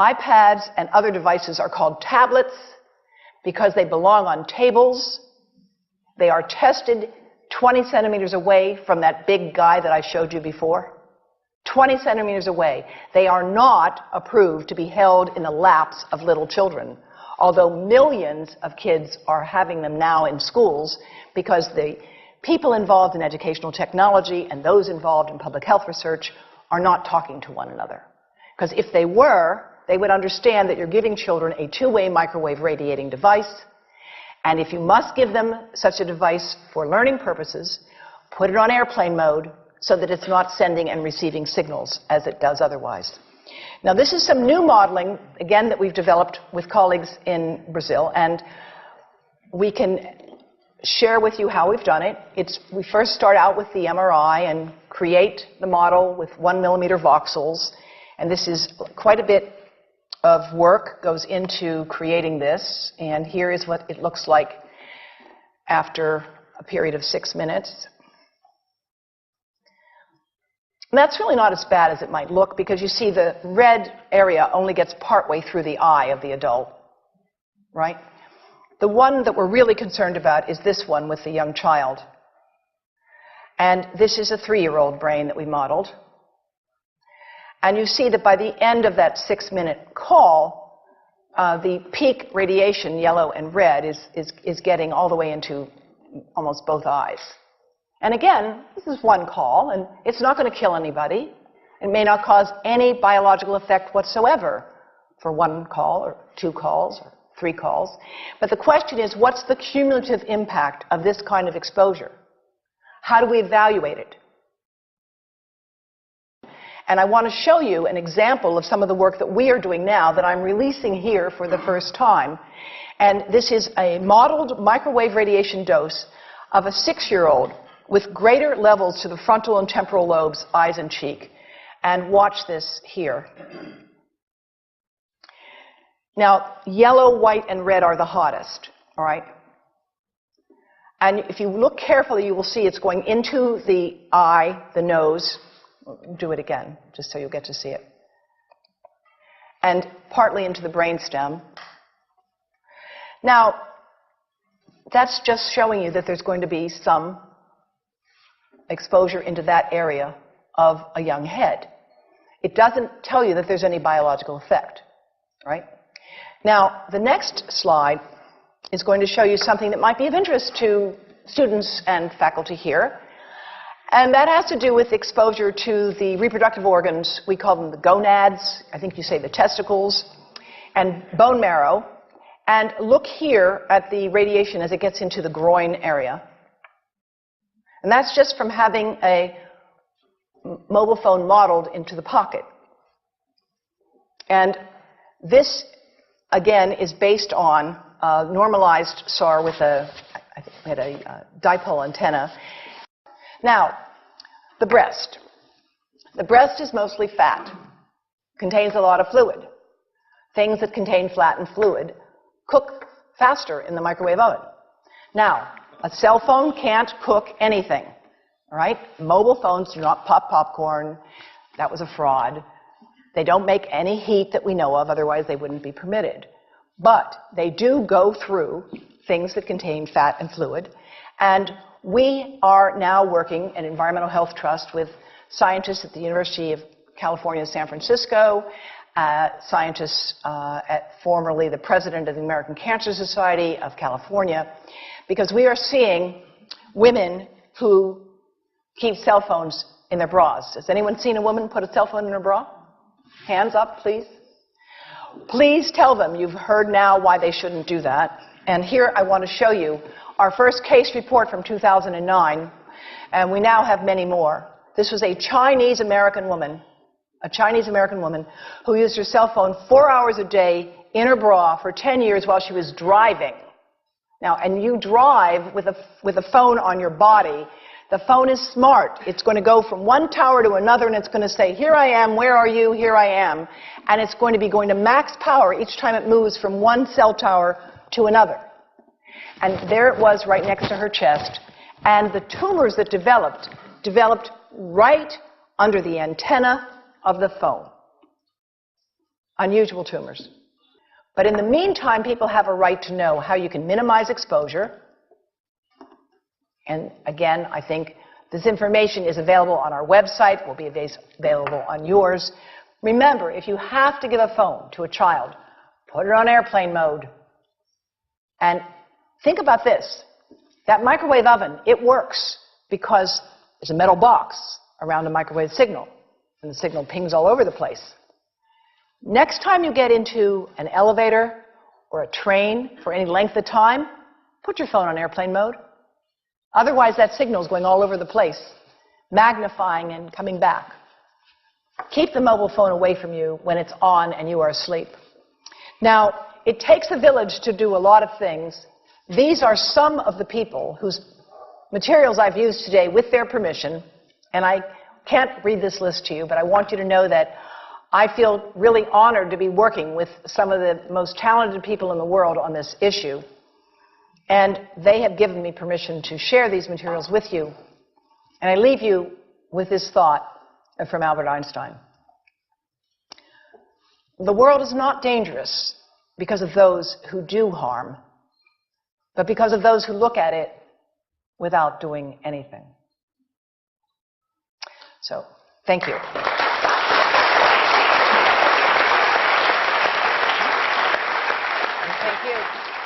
iPads and other devices are called tablets because they belong on tables. They are tested 20 centimeters away from that big guy that I showed you before. 20 centimeters away. They are not approved to be held in the laps of little children, although millions of kids are having them now in schools because the people involved in educational technology and those involved in public health research are not talking to one another. Because if they were, they would understand that you're giving children a two-way microwave radiating device, and if you must give them such a device for learning purposes, put it on airplane mode so that it's not sending and receiving signals as it does otherwise. Now, this is some new modeling, again, that we've developed with colleagues in Brazil, and we can share with you how we've done it. We first start out with the MRI and create the model with 1 millimeter voxels, and this is quite a bit of work goes into creating this, and here is what it looks like after a period of 6 minutes. And that's really not as bad as it might look, because you see the red area only gets partway through the eye of the adult, right? The one that we're really concerned about is this one with the young child. And this is a 3-year-old brain that we modeled. And you see that by the end of that 6-minute call, the peak radiation, yellow and red, is getting all the way into almost both eyes. And again, this is one call, and it's not going to kill anybody. It may not cause any biological effect whatsoever for 1 call or 2 calls or 3 calls. But the question is, what's the cumulative impact of this kind of exposure? How do we evaluate it? And I want to show you an example of some of the work that we are doing now that I'm releasing here for the first time. And this is a modeled microwave radiation dose of a 6-year-old with greater levels to the frontal and temporal lobes, eyes and cheek. And watch this here. Now, yellow, white, and red are the hottest, all right? And if you look carefully, you will see it's going into the eye, the nose. Do it again, just so you'll get to see it. And partly into the brainstem. Now, that's just showing you that there's going to be some exposure into that area of a young head. It doesn't tell you that there's any biological effect, right? Now, the next slide is going to show you something that might be of interest to students and faculty here. And that has to do with exposure to the reproductive organs. We call them the gonads. I think you say the testicles. And bone marrow. And look here at the radiation as it gets into the groin area. And that's just from having a mobile phone modeled into the pocket. And this, again, is based on a normalized SAR with I think we had a dipole antenna. Now, the breast. The breast is mostly fat, contains a lot of fluid. Things that contain fat and fluid cook faster in the microwave oven. Now, a cell phone can't cook anything, all right? Mobile phones do not pop popcorn. That was a fraud. They don't make any heat that we know of, otherwise they wouldn't be permitted. But they do go through things that contain fat and fluid. And we are now working at Environmental Health Trust with scientists at the University of California, San Francisco, scientists at formerly the president of the American Cancer Society of California, because we are seeing women who keep cell phones in their bras. Has anyone seen a woman put a cell phone in her bra? Hands up, please. Please tell them you've heard now why they shouldn't do that. And here I want to show you our first case report from 2009, and we now have many more. This was a Chinese-American woman who used her cell phone 4 hours a day in her bra for 10 years while she was driving. Now, and you drive with a phone on your body. The phone is smart. It's going to go from one tower to another, and it's going to say, here I am, where are you, here I am. And it's going to be going to max power each time it moves from one cell tower to another. And there it was right next to her chest. And the tumors that developed right under the antenna of the phone. unusual tumors. But in the meantime, people have a right to know how you can minimize exposure. And again, I think this information is available on our website, will be available on yours. Remember, if you have to give a phone to a child, put it on airplane mode. And think about this. That microwave oven, it works because there's a metal box around a microwave signal, and the signal pings all over the place. Next time you get into an elevator or a train for any length of time, put your phone on airplane mode. Otherwise, that signal is going all over the place, magnifying and coming back. Keep the mobile phone away from you when it's on and you are asleep. Now, it takes a village to do a lot of things. These are some of the people whose materials I've used today with their permission, and I can't read this list to you, but I want you to know that I feel really honored to be working with some of the most talented people in the world on this issue. And they have given me permission to share these materials with you. And I leave you with this thought from Albert Einstein. The world is not dangerous because of those who do harm, but because of those who look at it without doing anything. So, thank you. And thank you.